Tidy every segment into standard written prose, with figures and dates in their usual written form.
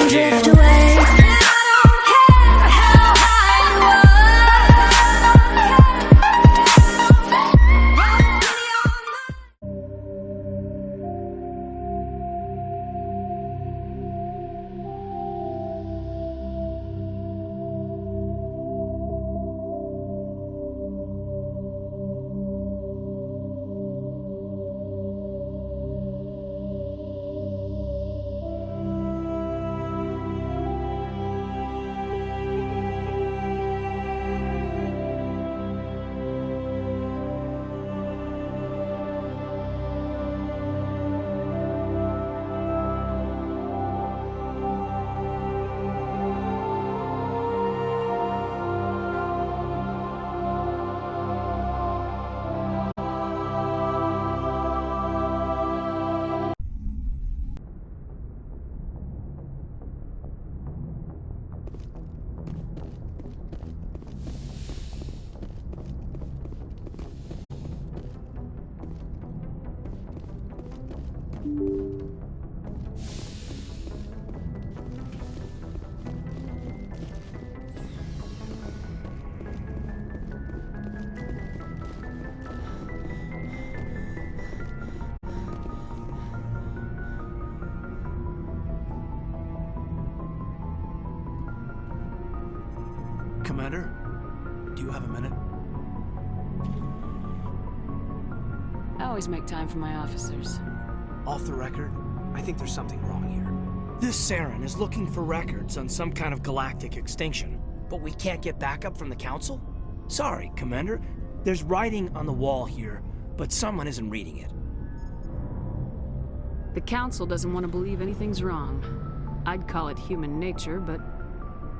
and drift away. And I don't care how high you are. Commander, do you have a minute? I always make time for my officers. Off the record, I think there's something wrong here. This Saren is looking for records on some kind of galactic extinction, but we can't get backup from the Council? Sorry, Commander. There's writing on the wall here, but someone isn't reading it. The Council doesn't want to believe anything's wrong. I'd call it human nature, but...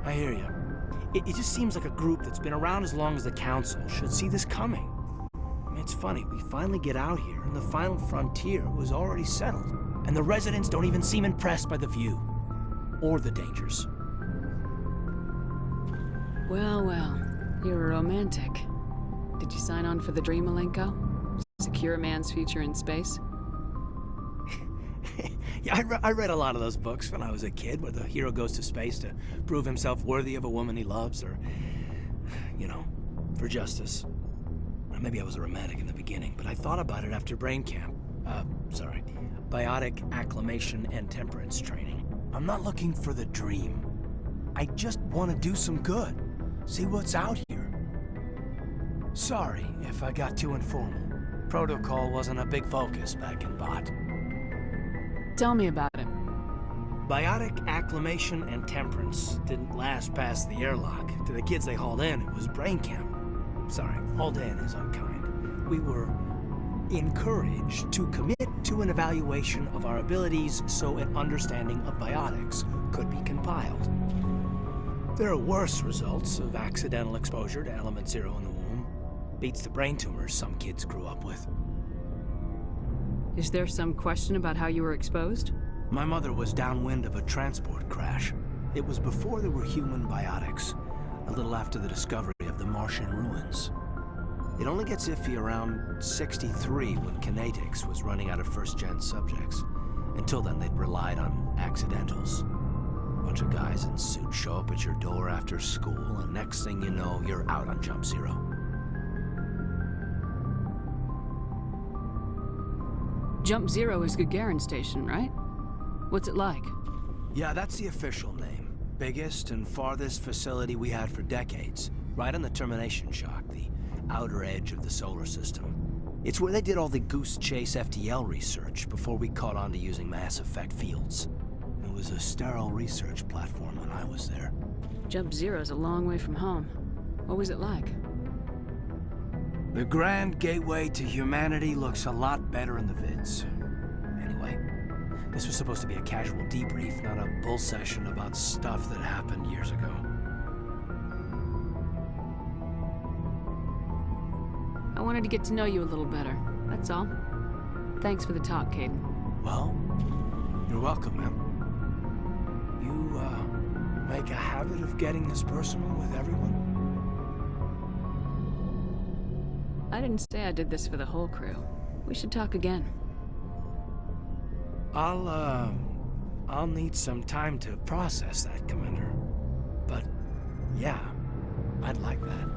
I hear you. It just seems like a group that's been around as long as the Council should see this coming. I mean, it's funny, we finally get out here, and the final frontier was already settled. And the residents don't even seem impressed by the view. Or the dangers. Well, well. You're a romantic. Did you sign on for the dream, Malenko? Secure a man's future in space? Yeah, I read a lot of those books when I was a kid, where the hero goes to space to prove himself worthy of a woman he loves, or, you know, for justice. Or maybe I was a romantic in the beginning, but I thought about it after brain camp. Biotic acclimation and temperance training. I'm not looking for the dream. I just want to do some good. See what's out here. Sorry if I got too informal. Protocol wasn't a big focus back in Bot. Tell me about it. Biotic acclimation and temperance didn't last past the airlock. To the kids they hauled in, it was brain camp. Sorry, hauled in is unkind. We were encouraged to commit to an evaluation of our abilities so an understanding of biotics could be compiled. There are worse results of accidental exposure to element 0 in the womb. Beats the brain tumors some kids grew up with. Is there some question about how you were exposed? My mother was downwind of a transport crash. It was before there were human biotics, a little after the discovery of the Martian ruins. It only gets iffy around 63 when Kinetics was running out of first-gen subjects. Until then, they'd relied on accidentals. A bunch of guys in suits show up at your door after school, and next thing you know, you're out on Jump Zero. Jump Zero is Gagarin Station, right? What's it like? Yeah, that's the official name. Biggest and farthest facility we had for decades. Right on the termination shock, the outer edge of the solar system. It's where they did all the Goose Chase FTL research before we caught on to using mass effect fields. It was a sterile research platform when I was there. Jump Zero's a long way from home. What was it like? The grand gateway to humanity looks a lot better in the vids. Anyway, this was supposed to be a casual debrief, not a bull session about stuff that happened years ago. I wanted to get to know you a little better, that's all. Thanks for the talk, Caden. Well, you're welcome, ma'am. You, make a habit of getting this personal with everyone? I didn't say I did this for the whole crew. We should talk again. I'll, I'll need some time to process that, Commander. But, yeah, I'd like that.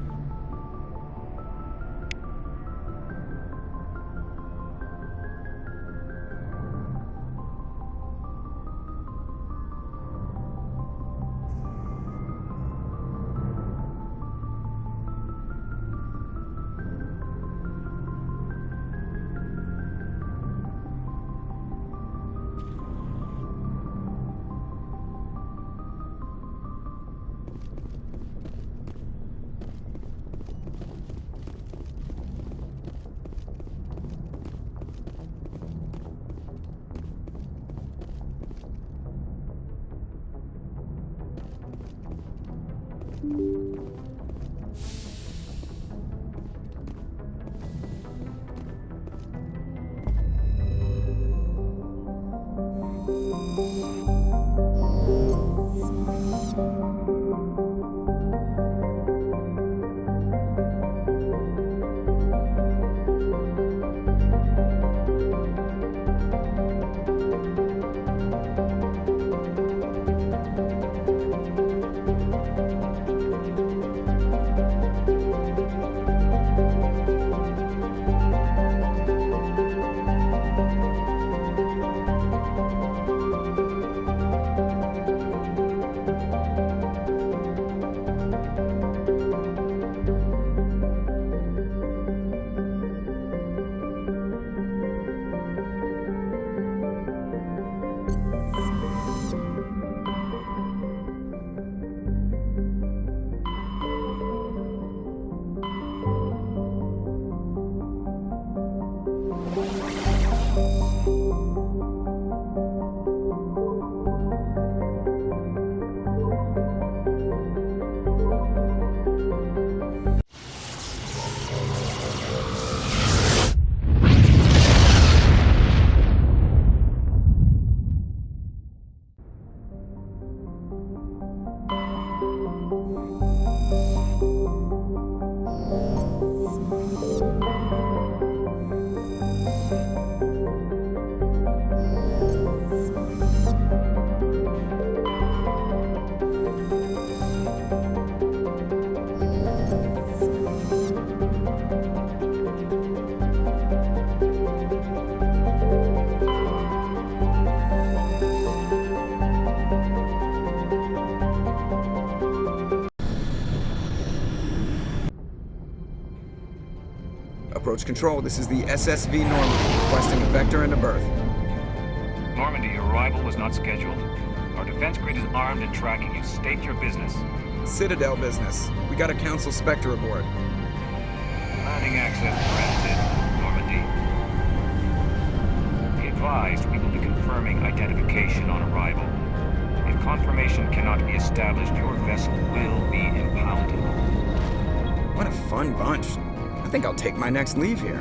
Approach control, this is the SSV Normandy, requesting a vector into berth. Normandy, your arrival was not scheduled. Our defense grid is armed and tracking you. State your business. Citadel business. We got a Council Spectre aboard. Landing access granted, Normandy. Be advised, we will be confirming identification on arrival. If confirmation cannot be established, your vessel will be impounded. What a fun bunch. I think I'll take my next leave here.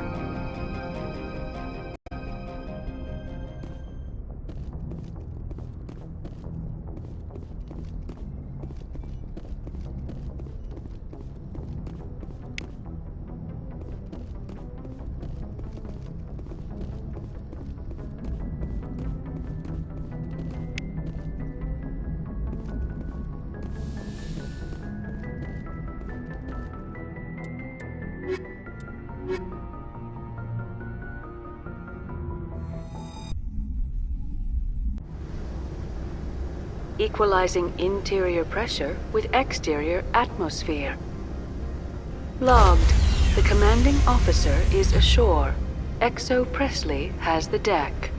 Equalizing interior pressure with exterior atmosphere. Logged. The commanding officer is ashore. Exo Presley has the deck.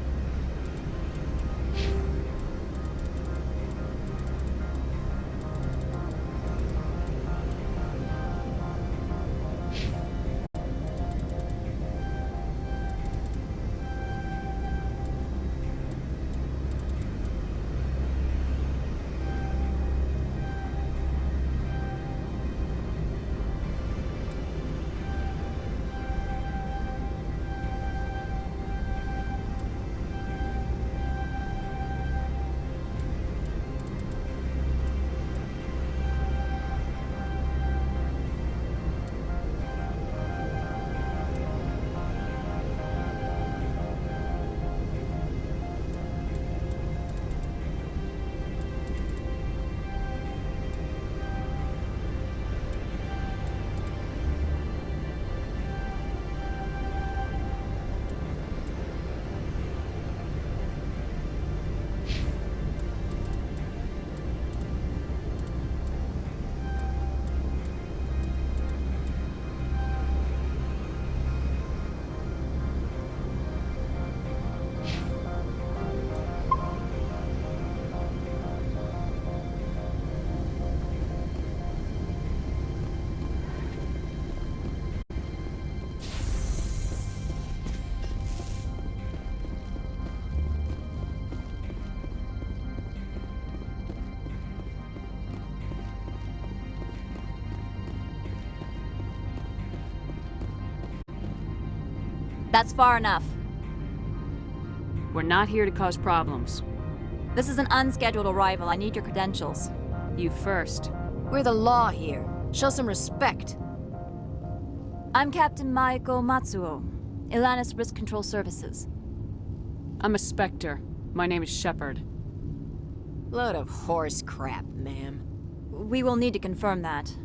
That's far enough. We're not here to cause problems. This is an unscheduled arrival. I need your credentials. You first. We're the law here. Show some respect. I'm Captain Maiko Matsuo, Ilanis Risk Control Services. I'm a Spectre. My name is Shepard. Load of horse crap, ma'am. We will need to confirm that.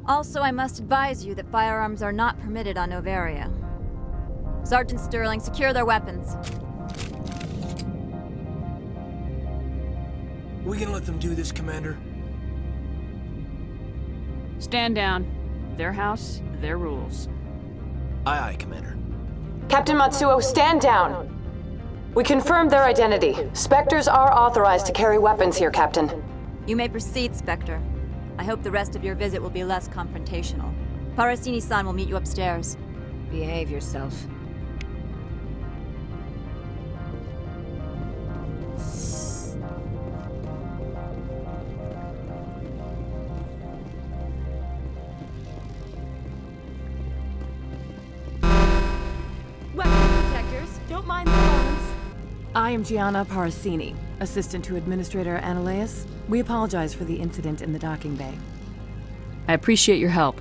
Also, I must advise you that firearms are not permitted on Novaria. Sergeant Sterling, secure their weapons. We gonna let them do this, Commander? Stand down. Their house, their rules. Aye, aye, Commander. Captain Matsuo, stand down! We confirmed their identity. Spectres are authorized to carry weapons here, Captain. You may proceed, Spectre. I hope the rest of your visit will be less confrontational. Parasini-san will meet you upstairs. Behave yourself. Weapons detectors, don't mind the alarms. I am Gianna Parasini, assistant to Administrator Ananias. We apologize for the incident in the docking bay. I appreciate your help.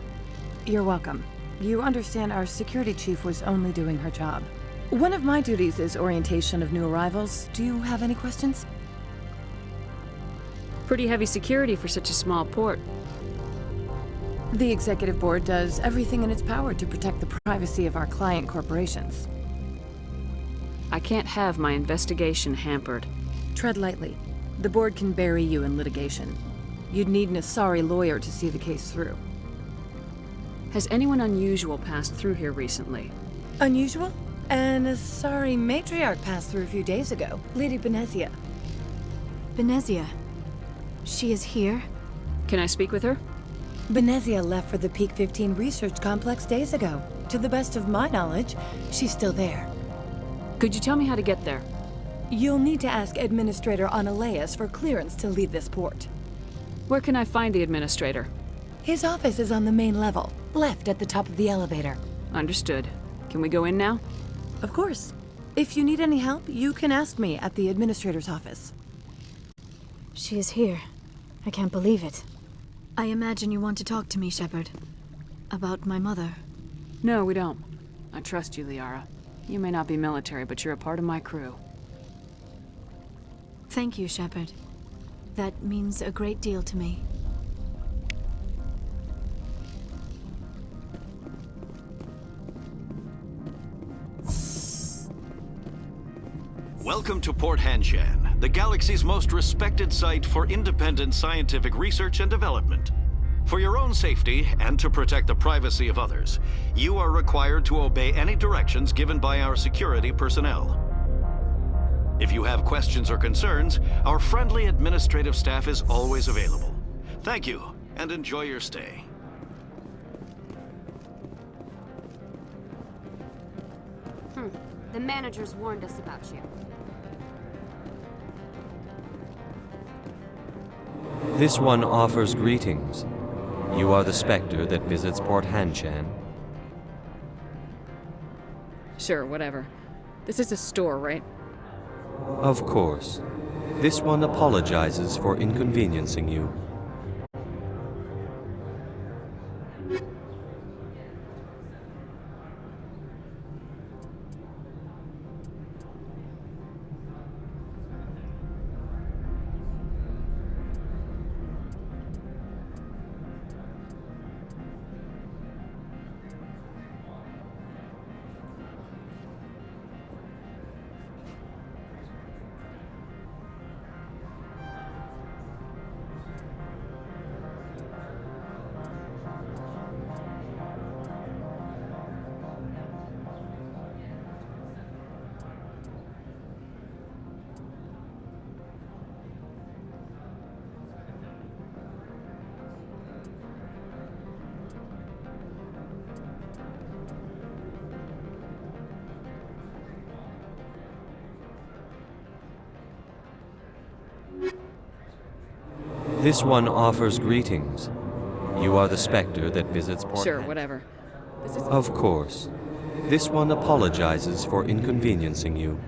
You're welcome. You understand our security chief was only doing her job. One of my duties is orientation of new arrivals. Do you have any questions? Pretty heavy security for such a small port. The executive board does everything in its power to protect the privacy of our client corporations. I can't have my investigation hampered. Tread lightly. The board can bury you in litigation. You'd need an Asari lawyer to see the case through. Has anyone unusual passed through here recently? Unusual? An Asari matriarch passed through a few days ago. Lady Benezia. Benezia. She is here? Can I speak with her? Benezia left for the Peak 15 research complex days ago. To the best of my knowledge, she's still there. Could you tell me how to get there? You'll need to ask Administrator Ananias for clearance to leave this port. Where can I find the administrator? His office is on the main level, left at the top of the elevator. Understood. Can we go in now? Of course. If you need any help, you can ask me at the administrator's office. She is here. I can't believe it. I imagine you want to talk to me, Shepard. About my mother. No, we don't. I trust you, Liara. You may not be military, but you're a part of my crew. Thank you, Shepard. That means a great deal to me. Welcome to Port Hanshan, the galaxy's most respected site for independent scientific research and development. For your own safety and to protect the privacy of others, you are required to obey any directions given by our security personnel. If you have questions or concerns, our friendly administrative staff is always available. Thank you, and enjoy your stay. The managers warned us about you. This one offers greetings. You are the Spectre that visits Port Hanshan. Sure, whatever. This is a store, right? Of course. This one apologizes for inconveniencing you. This one offers greetings. You are the Spectre that visits Port Sure, Hanshan. whatever. This is... Of course. This one apologizes for inconveniencing you.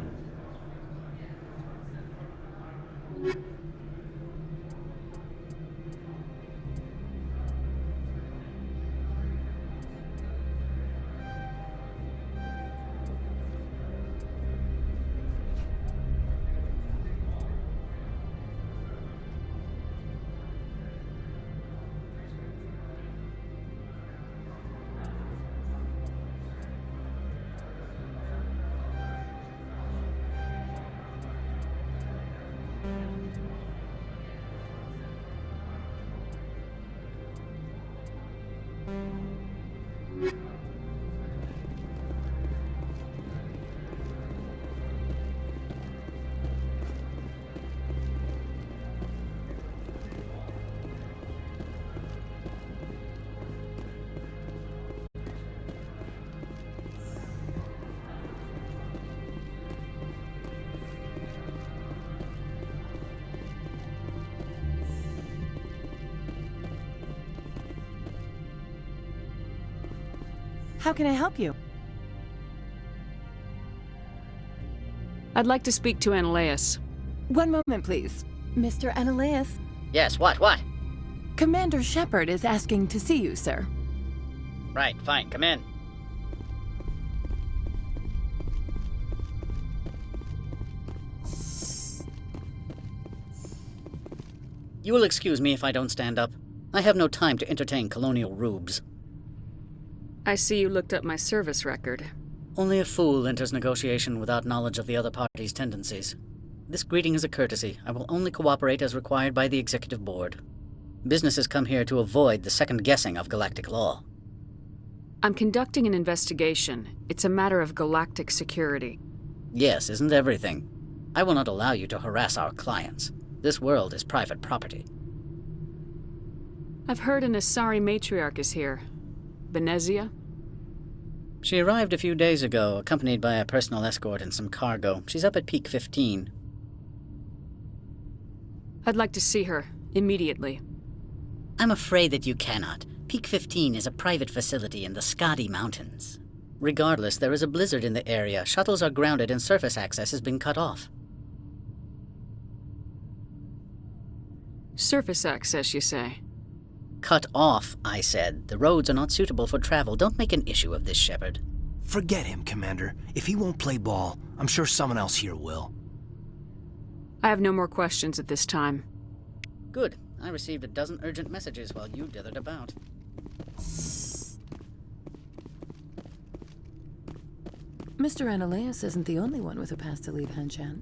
How can I help you? I'd like to speak to Analeas. One moment, please. Mr. Analeas? Yes, what? Commander Shepard is asking to see you, sir. Right, fine, come in. You will excuse me if I don't stand up. I have no time to entertain colonial rubes. I see you looked up my service record. Only a fool enters negotiation without knowledge of the other party's tendencies. This greeting is a courtesy. I will only cooperate as required by the Executive Board. Businesses come here to avoid the second guessing of galactic law. I'm conducting an investigation. It's a matter of galactic security. Yes, isn't everything? I will not allow you to harass our clients. This world is private property. I've heard an Asari matriarch is here. Benezia? She arrived a few days ago, accompanied by a personal escort and some cargo. She's up at Peak 15. I'd like to see her, immediately. I'm afraid that you cannot. Peak 15 is a private facility in the Skadi Mountains. Regardless, there is a blizzard in the area. Shuttles are grounded and surface access has been cut off. Surface access, you say? Cut off, I said. The roads are not suitable for travel. Don't make an issue of this, Shepard. Forget him, Commander. If he won't play ball, I'm sure someone else here will. I have no more questions at this time. Good. I received a dozen urgent messages while you dithered about. Mr. Analeas isn't the only one with a pass to leave Hanshan.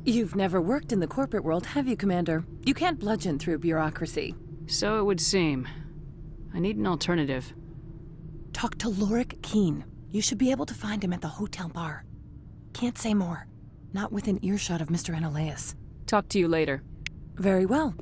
You've never worked in the corporate world, have you, Commander? You can't bludgeon through bureaucracy. So it would seem. I need an alternative. Talk to Lorik Keen. You should be able to find him at the hotel bar. Can't say more. Not within earshot of Mr. Analeas. Talk to you later. Very well.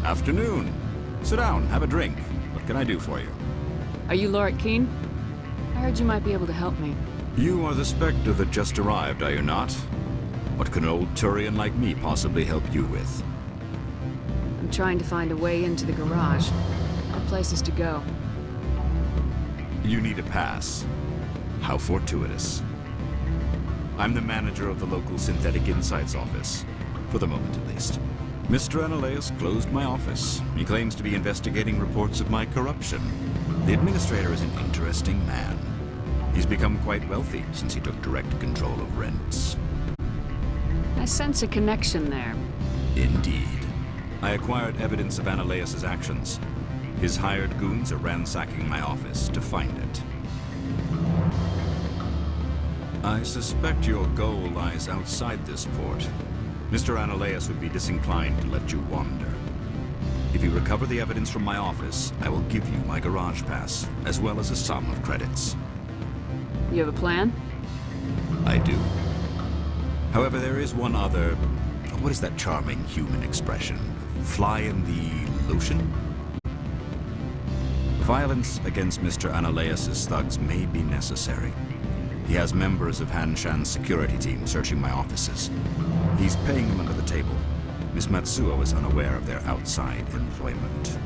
Afternoon. Sit down, have a drink. What can I do for you? Are you Lorik Keen? I heard you might be able to help me. You are the Spectre that just arrived, are you not? What can an old Turian like me possibly help you with? I'm trying to find a way into the garage. I have places to go. You need a pass. How fortuitous. I'm the manager of the local Synthetic Insights office. For the moment, at least. Mr. Analaeus closed my office. He claims to be investigating reports of my corruption. The administrator is an interesting man. He's become quite wealthy since he took direct control of rents. I sense a connection there. Indeed. I acquired evidence of Analaeus' actions. His hired goons are ransacking my office to find it. I suspect your goal lies outside this port. Mr. Analaeus would be disinclined to let you wander. If you recover the evidence from my office, I will give you my garage pass, as well as a sum of credits. You have a plan? I do. However, there is one other... What is that charming human expression? Fly in the lotion? Violence against Mr. Analaeus' thugs may be necessary. He has members of Han Shan's security team searching my offices. He's paying them under the table. Miss Matsuo is unaware of their outside employment.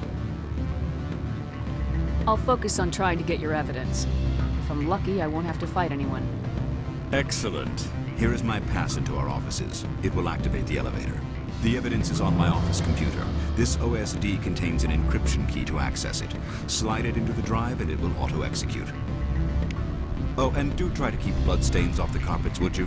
I'll focus on trying to get your evidence. If I'm lucky, I won't have to fight anyone. Excellent. Here is my pass into our offices. It will activate the elevator. The evidence is on my office computer. This OSD contains an encryption key to access it. Slide it into the drive and it will auto-execute. Oh, and do try to keep bloodstains off the carpets, would you?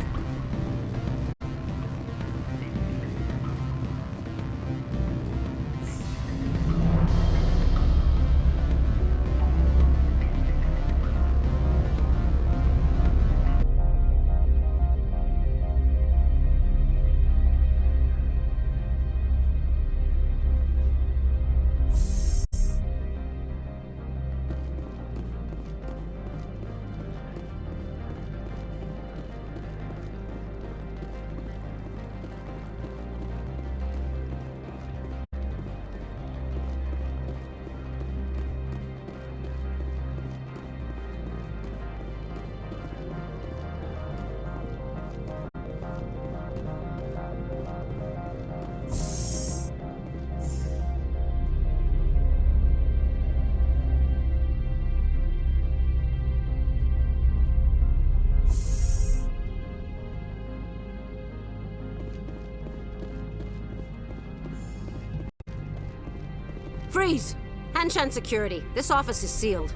Freeze! Hanshan Security. This office is sealed.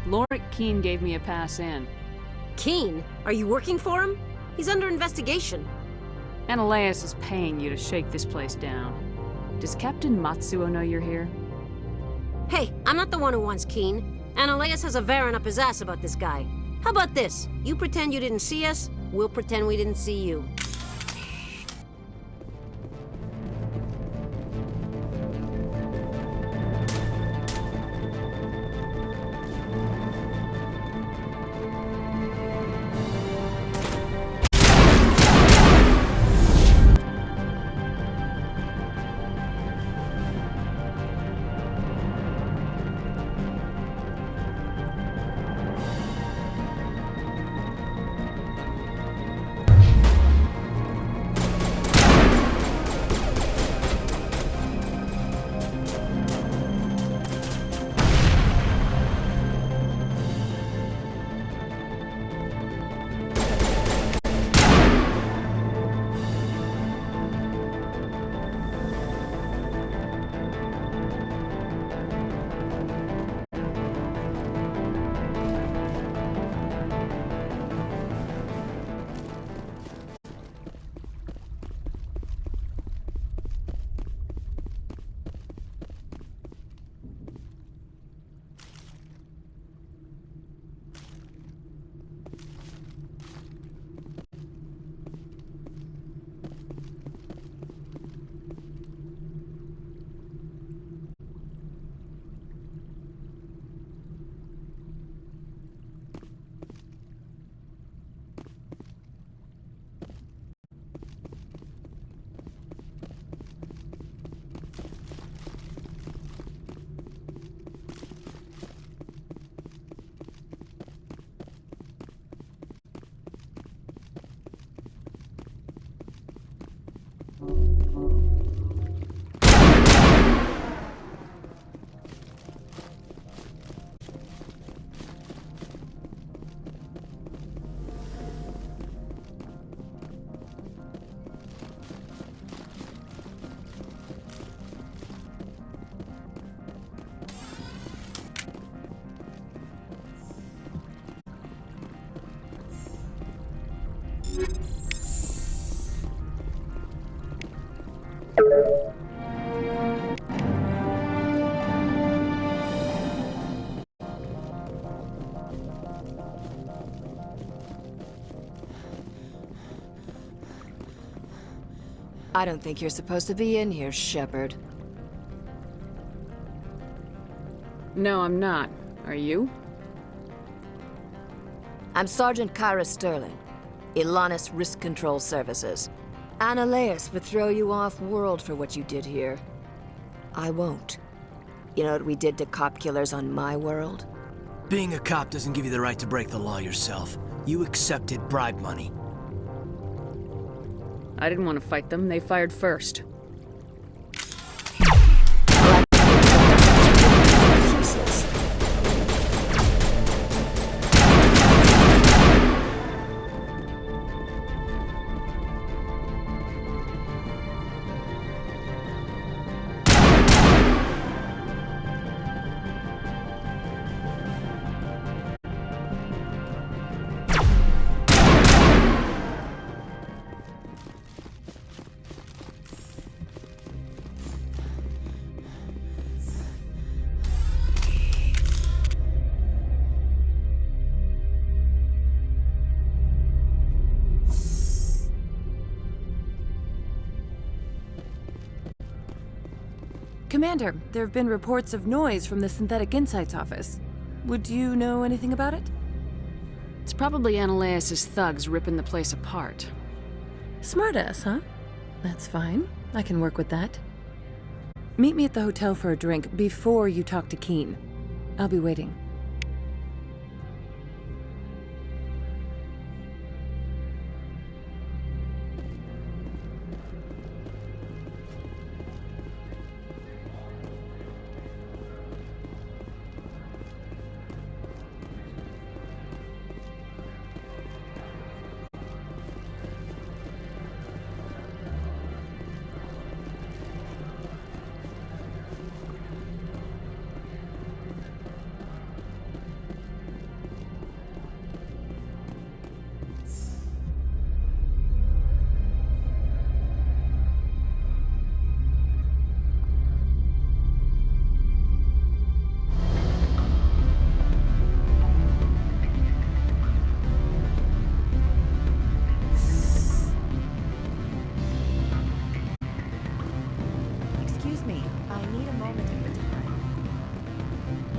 Lorik Keene gave me a pass in. Keene? Are you working for him? He's under investigation. Analaeus is paying you to shake this place down. Does Captain Matsuo know you're here? Hey, I'm not the one who wants Keene. Analaeus has a Varen up his ass about this guy. How about this? You pretend you didn't see us, we'll pretend we didn't see you. I don't think you're supposed to be in here, Shepard. No, I'm not. Are you? I'm Sergeant Kyra Sterling, Ilanis Risk Control Services. Analeas would throw you off-world for what you did here. I won't. You know what we did to cop killers on my world? Being a cop doesn't give you the right to break the law yourself. You accepted bribe money. I didn't want to fight them. They fired first. Commander, there have been reports of noise from the Synthetic Insights office. Would you know anything about it? It's probably Analeas' thugs ripping the place apart. Smartass, huh? That's fine. I can work with that. Meet me at the hotel for a drink before you talk to Keen. I'll be waiting.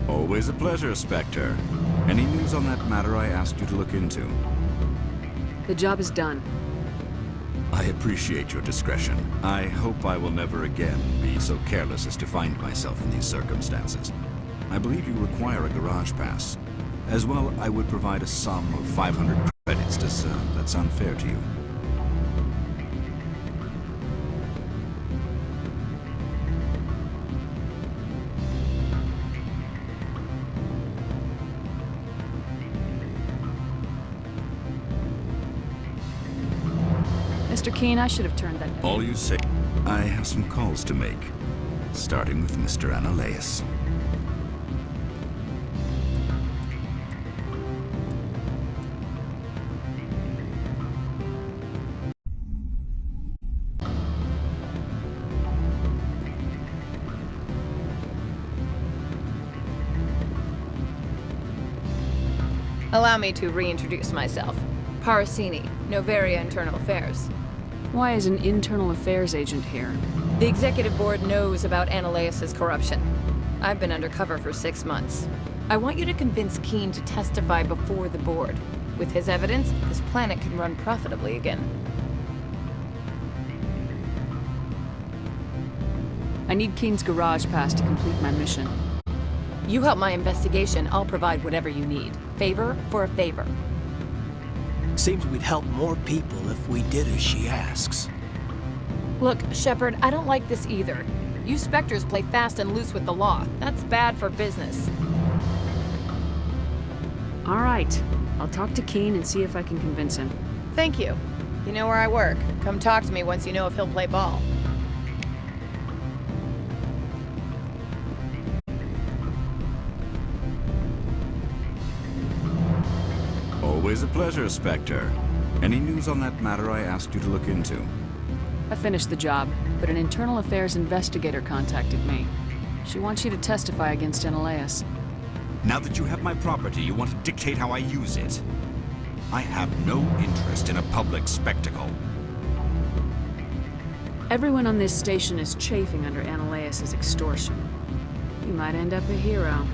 Always a pleasure, Spectre. Any news on that matter I asked you to look into? The job is done. I appreciate your discretion. I hope I will never again be so careless as to find myself in these circumstances. I believe you require a garage pass. As well, I would provide a sum of 500 credits. Does that sound fair to you? Mr. Keen, I should have turned that down. All you say. I have some calls to make, starting with Mr. Analeas. Allow me to reintroduce myself. Parasini, Novaria Internal Affairs. Why is an internal affairs agent here? The executive board knows about Analeas' corruption. I've been undercover for 6 months. I want you to convince Keen to testify before the board. With his evidence, this planet can run profitably again. I need Keen's garage pass to complete my mission. You help my investigation, I'll provide whatever you need. Favor for a favor. Seems we'd help more people if we did as she asks. Look, Shepard, I don't like this either. You Spectres play fast and loose with the law. That's bad for business. All right. I'll talk to Keen and see if I can convince him. Thank you. You know where I work. Come talk to me once you know if he'll play ball. Always a pleasure, Spectre. Any news on that matter I asked you to look into? I finished the job, but an internal affairs investigator contacted me. She wants you to testify against Analaeus. Now that you have my property, you want to dictate how I use it. I have no interest in a public spectacle. Everyone on this station is chafing under Analaeus' extortion. You might end up a hero.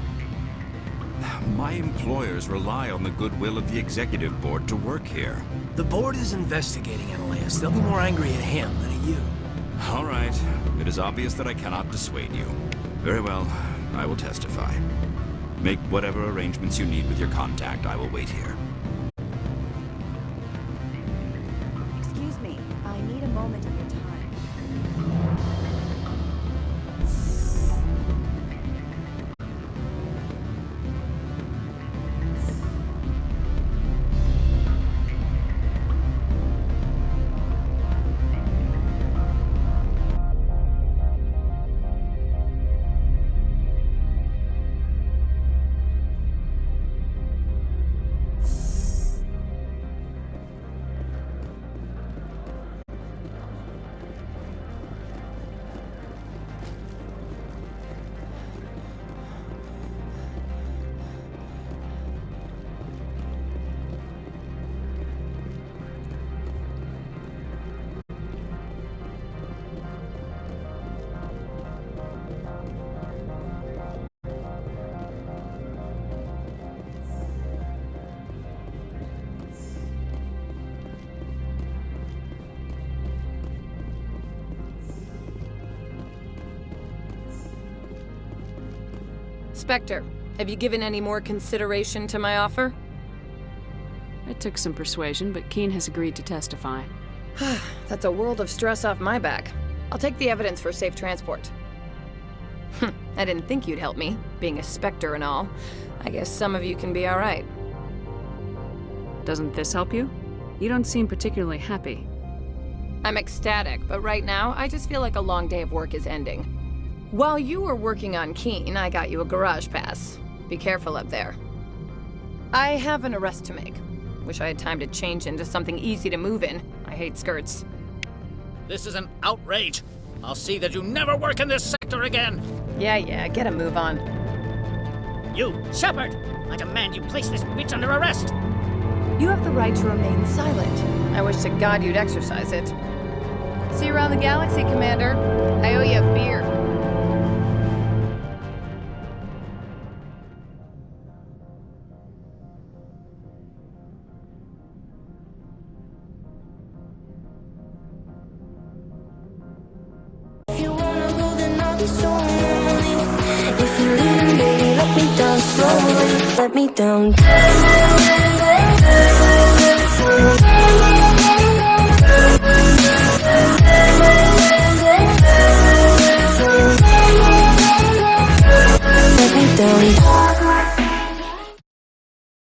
My employers rely on the goodwill of the executive board to work here. The board is investigating Analaeus. They'll be more angry at him than at you. All right. It is obvious that I cannot dissuade you. Very well. I will testify. Make whatever arrangements you need with your contact. I will wait here. Excuse me, I need a moment of your time. Spectre, have you given any more consideration to my offer? It took some persuasion, but Keen has agreed to testify. That's a world of stress off my back. I'll take the evidence for safe transport. I didn't think you'd help me, being a Spectre and all. I guess some of you can be alright. Doesn't this help you? You don't seem particularly happy. I'm ecstatic, but right now, I just feel like a long day of work is ending. While you were working on Keen, I got you a garage pass. Be careful up there. I have an arrest to make. Wish I had time to change into something easy to move in. I hate skirts. This is an outrage. I'll see that you never work in this sector again. Yeah, get a move on. You, Shepard! I demand you place this bitch under arrest! You have the right to remain silent. I wish to God you'd exercise it. See you around the galaxy, Commander. I owe you a beer. If you wanna go, then I'll be so lonely. If you're leaving, baby, let me down slowly. Let me down.